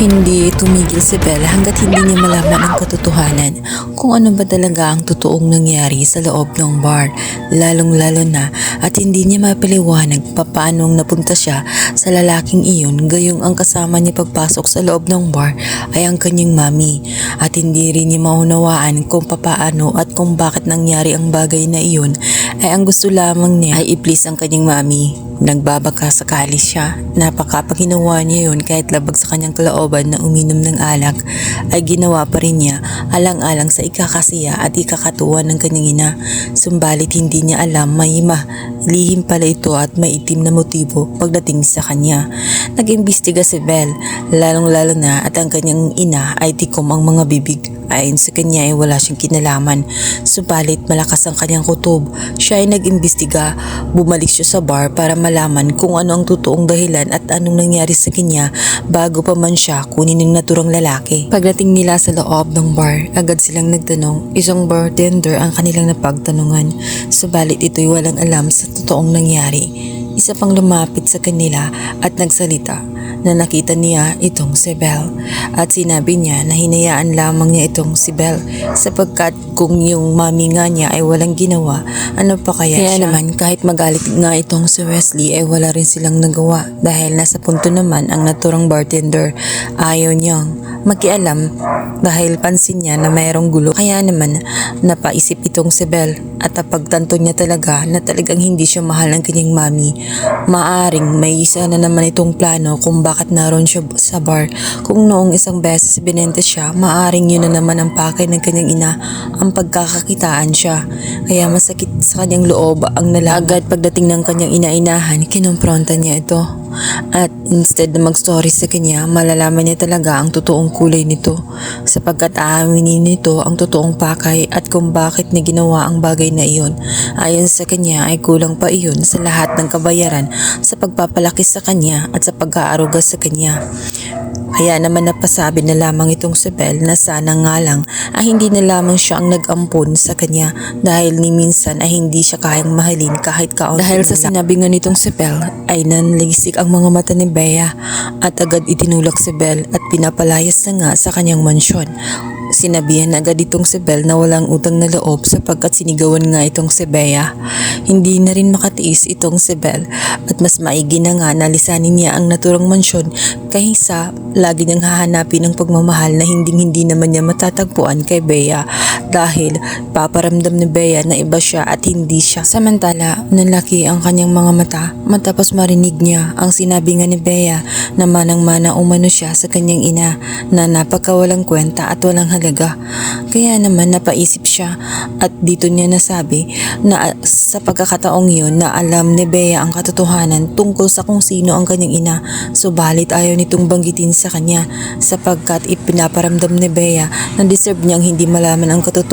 Hindi tumigil si Belle hanggat hindi niya malaman ang katotohanan kung ano ba talaga ang totoong nangyari sa loob ng bar, lalong-lalo na at hindi niya mapaliwanag papaanong napunta siya sa lalaking iyon gayong ang kasama niya pagpasok sa loob ng bar ay ang kanyang mami at hindi rin niya maunawaan kung papaano at kung bakit nangyari ang bagay na iyon ay ang gusto lamang niya ay i-please ang kanyang mami. Nagbabaka sakali siya na pag ginawa niya yun kahit labag sa kanyang kalooban na uminom ng alak ay ginawa pa rin niya alang-alang sa ikakasiya at ikakatuwa ng kanyang ina. Sumbalit hindi niya alam may lihim pala ito at may itim na motibo pagdating sa kanya. Nag-imbestiga si Belle lalong-lalo na at ang kanyang ina ay tikom ang mga bibig. Ayon sa kanya ay wala siyang kinalaman. Subalit malakas ang kanyang kutob. Siya ay nag-imbestiga. Bumalik siya sa bar para malaman kung ano ang totoong dahilan at anong nangyari sa kanya bago pa man siya kunin ng naturang lalaki. Pagdating nila sa loob ng bar, agad silang nagtanong. Isang bartender ang kanilang napagtanungan. Subalit ito'y walang alam sa totoong nangyari. Isa pang lumapit sa kanila at nagsalita na nakita niya itong si Belle at sinabi niya na hinayaan lamang niya itong si Belle sapagkat kung yung mami nga niya ay walang ginawa, ano pa kaya siya? Naman kahit magalit nga itong si Wesley ay wala rin silang nagawa dahil nasa punto naman ang naturang bartender. Ayaw niyang makialam dahil pansin niya na mayroong gulo. Kaya naman napaisip itong si Belle at pagtanto niya talaga na talagang hindi siya mahal ng kanyang mami. Maaring may isa na naman itong plano kung bakit naroon siya sa bar. Kung noong isang beses binenta siya, maaring yun na naman ang pakay ng kanyang ina ang pagkakakitaan siya. Kaya masakit sa kanyang loob ang nalagad pagdating ng kanyang ina-inahan, kinumpronta niya ito. At instead na mag-story sa kanya, malalaman niya talaga ang totoong kulay nito sapagkat aaminin nito ang totoong pakay at kung bakit niya ginawa ang bagay na iyon. Ayon sa kanya ay kulang pa iyon sa lahat ng kabayaran sa pagpapalaki sa kanya at sa pag-aaruga sa kanya. Kaya naman napasabi na lamang itong si Belle na sana nga lang ay hindi na lamang siya ang nag-ampon sa kanya dahil ni minsan ay hindi siya kayang mahalin kahit kaunti. Dahil sa sinabi nga nitong si Belle ay nanligsik ang mga mata ni Bea at agad itinulak si Belle at pinapalayas na nga sa kanyang mansyon. Sinabihan agad itong si Belle na walang utang na loob sapagkat sinigawan nga itong si Bea. Hindi na rin makatiis itong si Belle at mas maigi na nga na lisanin niya ang naturang mansyon kaysa lagi niyang hahanapin ang pagmamahal na hindi naman niya matatagpuan kay Bea dahil paparamdam ni Bea na iba siya at hindi siya. Samantala, nanlaki ang kanyang mga mata matapos marinig niya ang sinabi nga ni Bea na manang-mana umano siya sa kanyang ina na napakawalang kwenta at walang halaga. Kaya naman napaisip siya at dito niya nasabi na sa pagkakataong yun na alam ni Bea ang katotohanan tungkol sa kung sino ang kanyang ina. Subalit ayaw nitong banggitin sa kanya sapagkat ipinaparamdam ni Bea na deserve niyang hindi malaman ang katotohanan.